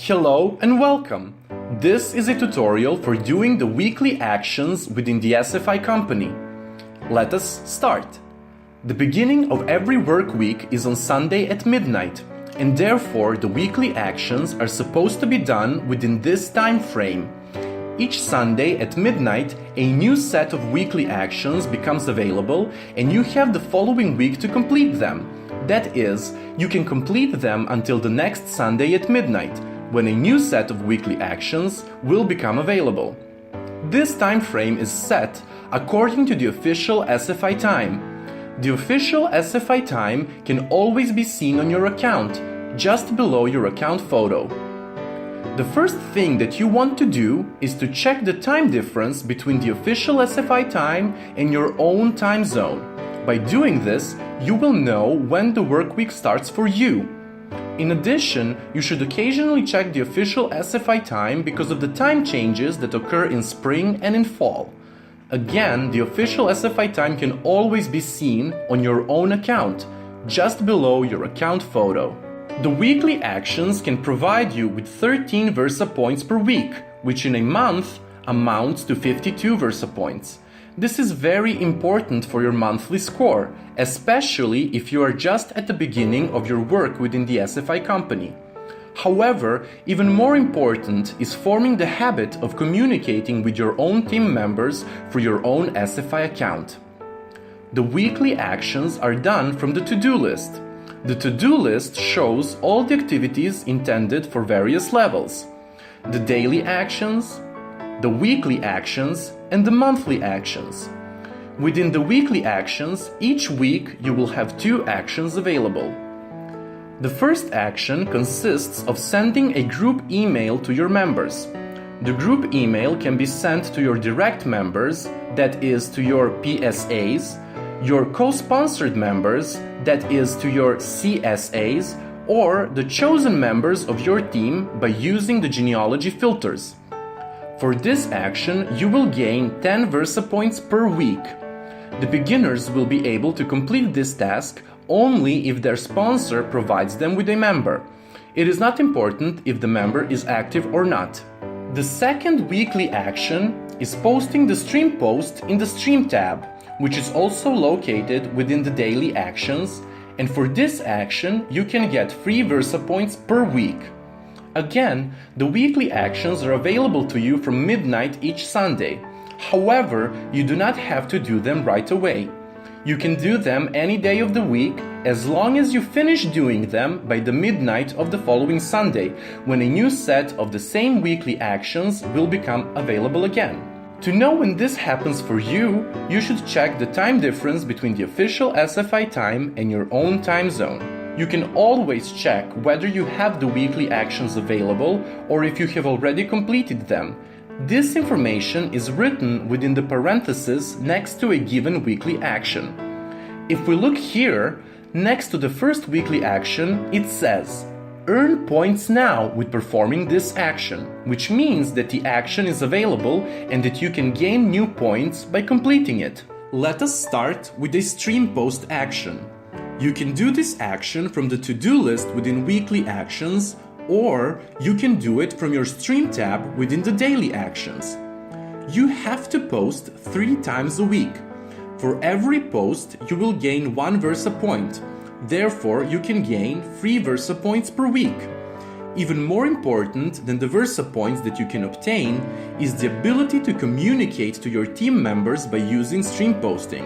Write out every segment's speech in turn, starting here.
Hello and welcome! This is a tutorial for doing the weekly actions within the SFI company. Let us start. The beginning of every work week is on Sunday at midnight, and therefore the weekly actions are supposed to be done within this time frame. Each Sunday at midnight, a new set of weekly actions becomes available and you have the following week to complete them. That is, you can complete them until the next Sunday at midnight, when a new set of weekly actions will become available. This time frame is set according to the official SFI time. The official SFI time can always be seen on your account, just below your account photo. The first thing that you want to do is to check the time difference between the official SFI time and your own time zone. By doing this, you will know when the work week starts for you. In addition, you should occasionally check the official SFI time because of the time changes that occur in spring and in fall. Again, the official SFI time can always be seen on your own account, just below your account photo. The weekly actions can provide you with 13 Versa points per week, which in a month amounts to 52 Versa points. This is very important for your monthly score, especially if you are just at the beginning of your work within the SFI company. However, even more important is forming the habit of communicating with your own team members through your own SFI account. The weekly actions are done from the to-do list. The to-do list shows all the activities intended for various levels: the daily actions, the weekly actions, and the monthly actions. Within the weekly actions, each week you will have 2 actions available. The first action consists of sending a group email to your members. The group email can be sent to your direct members, that is to your PSAs, your co-sponsored members, that is to your CSAs, or the chosen members of your team by using the genealogy filters. For this action, you will gain 10 Versa points per week. The beginners will be able to complete this task only if their sponsor provides them with a member. It is not important if the member is active or not. The second weekly action is posting the stream post in the Stream tab, which is also located within the daily actions, and for this action you can get 3 Versa points per week. Again, the weekly actions are available to you from midnight each Sunday. However, you do not have to do them right away. You can do them any day of the week as long as you finish doing them by the midnight of the following Sunday, when a new set of the same weekly actions will become available again. To know when this happens for you, you should check the time difference between the official SFI time and your own time zone. You can always check whether you have the weekly actions available or if you have already completed them. This information is written within the parentheses next to a given weekly action. If we look here, next to the first weekly action, it says, "Earn points now with performing this action," which means that the action is available and that you can gain new points by completing it. Let us start with a stream post action. You can do this action from the to-do list within weekly actions, or you can do it from your Stream tab within the daily actions. You have to post 3 times a week. For every post, you will gain 1 Versa point. Therefore, you can gain 3 Versa points per week. Even more important than the Versa points that you can obtain is the ability to communicate to your team members by using stream posting.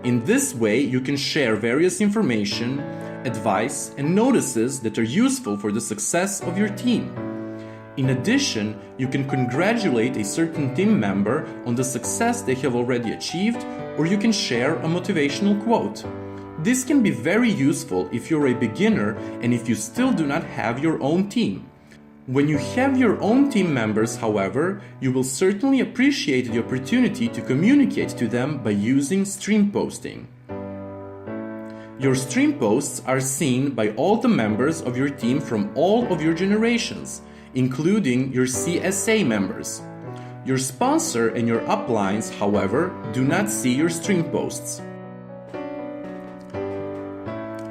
In this way, you can share various information, advice, and notices that are useful for the success of your team. In addition, you can congratulate a certain team member on the success they have already achieved, or you can share a motivational quote. This can be very useful if you're a beginner and if you still do not have your own team. When you have your own team members, however, you will certainly appreciate the opportunity to communicate to them by using stream posting. Your stream posts are seen by all the members of your team from all of your generations, including your CSA members. Your sponsor and your uplines, however, do not see your stream posts.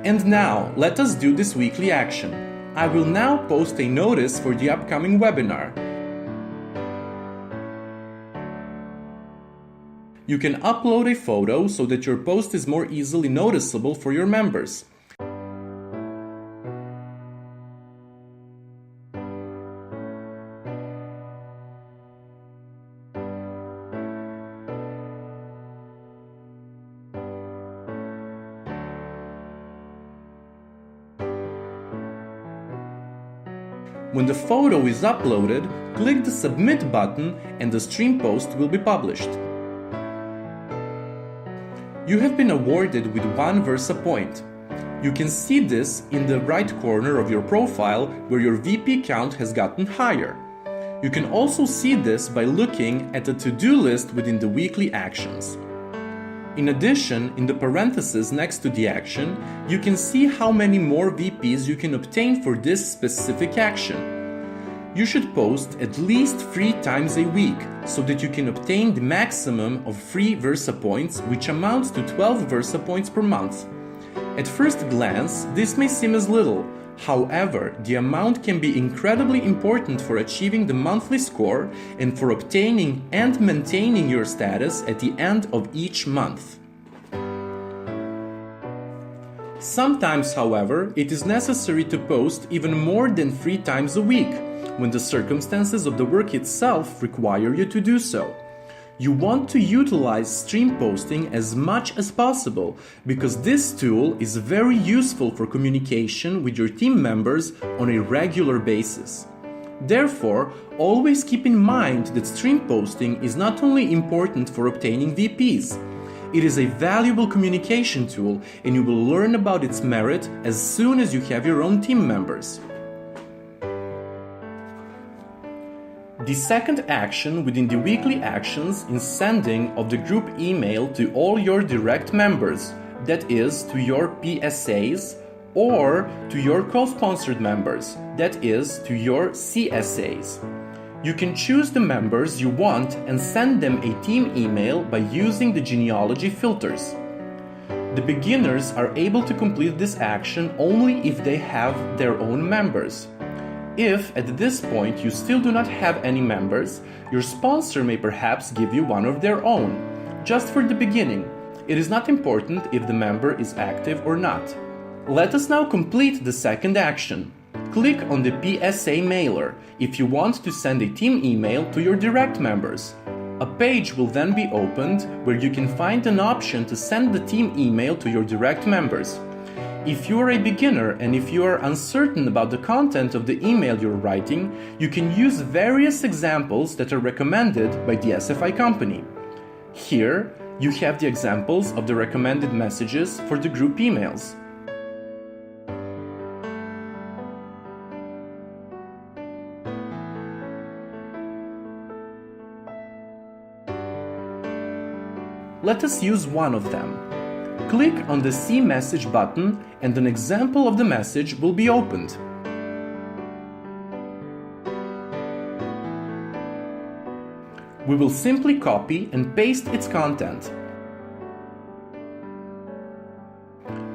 And now, let us do this weekly action. I will now post a notice for the upcoming webinar. You can upload a photo so that your post is more easily noticeable for your members. When the photo is uploaded, click the Submit button and the stream post will be published. You have been awarded with 1 Versa point. You can see this in the right corner of your profile where your VP count has gotten higher. You can also see this by looking at the to-do list within the weekly actions. In addition, in the parentheses next to the action, you can see how many more VPs you can obtain for this specific action. You should post at least 3 times a week so that you can obtain the maximum of free Versa points, which amounts to 12 Versa points per month. At first glance, this may seem as little. However, the amount can be incredibly important for achieving the monthly score and for obtaining and maintaining your status at the end of each month. Sometimes, however, it is necessary to post even more than 3 times a week, when the circumstances of the work itself require you to do so. You want to utilize stream posting as much as possible because this tool is very useful for communication with your team members on a regular basis. Therefore, always keep in mind that stream posting is not only important for obtaining VPs. It is a valuable communication tool and you will learn about its merit as soon as you have your own team members. The second action within the weekly actions is sending of the group email to all your direct members, that is, to your PSAs, or to your co-sponsored members, that is, to your CSAs. You can choose the members you want and send them a team email by using the genealogy filters. The beginners are able to complete this action only if they have their own members. If, at this point, you still do not have any members, your sponsor may perhaps give you one of their own, just for the beginning. It is not important if the member is active or not. Let us now complete the second action. Click on the PSA mailer if you want to send a team email to your direct members. A page will then be opened where you can find an option to send the team email to your direct members. If you are a beginner and if you are uncertain about the content of the email you're writing, you can use various examples that are recommended by the SFI company. Here, you have the examples of the recommended messages for the group emails. Let us use one of them. Click on the See Message button and an example of the message will be opened. We will simply copy and paste its content.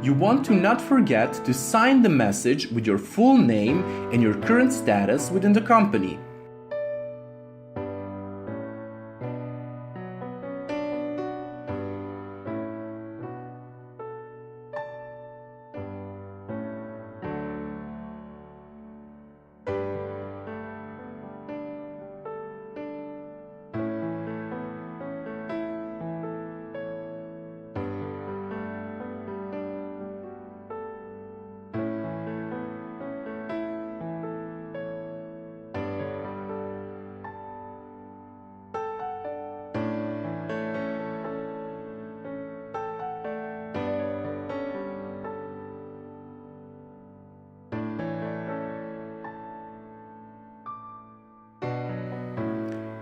You want to not forget to sign the message with your full name and your current status within the company.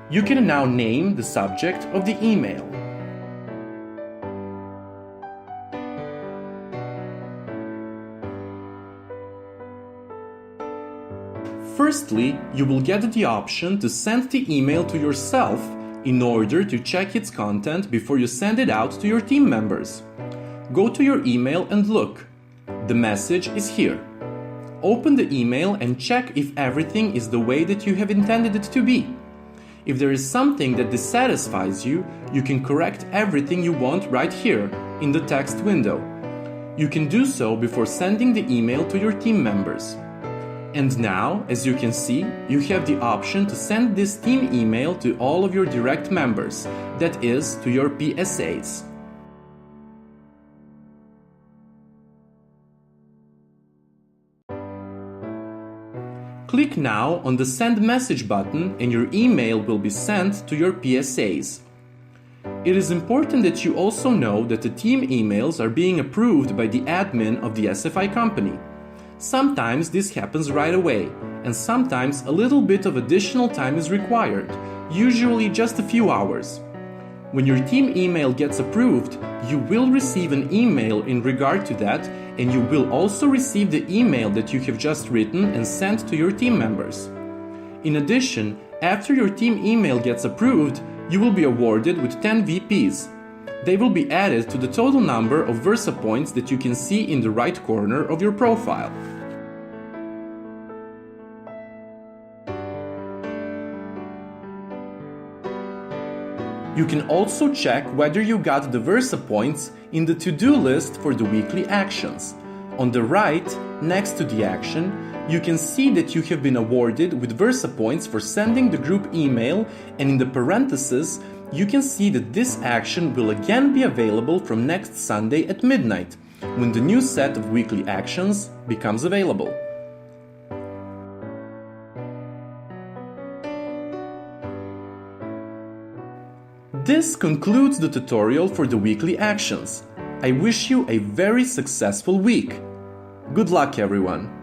You can now name the subject of the email. Firstly, you will get the option to send the email to yourself in order to check its content before you send it out to your team members. Go to your email and look. The message is here. open the email and check if everything is the way that you have intended it to be. If there is something that dissatisfies you, you can correct everything you want right here in the text window. You can do so before sending the email to your team members. And now, as you can see, you have the option to send this team email to all of your direct members, that is, to your PSAs. Click now on the Send Message button and your email will be sent to your PSAs. It is important that you also know that the team emails are being approved by the admin of the SFI company. Sometimes this happens right away, and sometimes a little bit of additional time is required, usually just a few hours. When your team email gets approved, you will receive an email in regard to that, and you will also receive the email that you have just written and sent to your team members. In addition, after your team email gets approved, you will be awarded with 10 VPs. They will be added to the total number of Versa points that you can see in the right corner of your profile. You can also check whether you got the Versa points in the to-do list for the weekly actions. On the right, next to the action, you can see that you have been awarded with Versa points for sending the group email, and in the parentheses, you can see that this action will again be available from next Sunday at midnight, when the new set of weekly actions becomes available. This concludes the tutorial for the weekly actions. I wish you a very successful week. Good luck, everyone!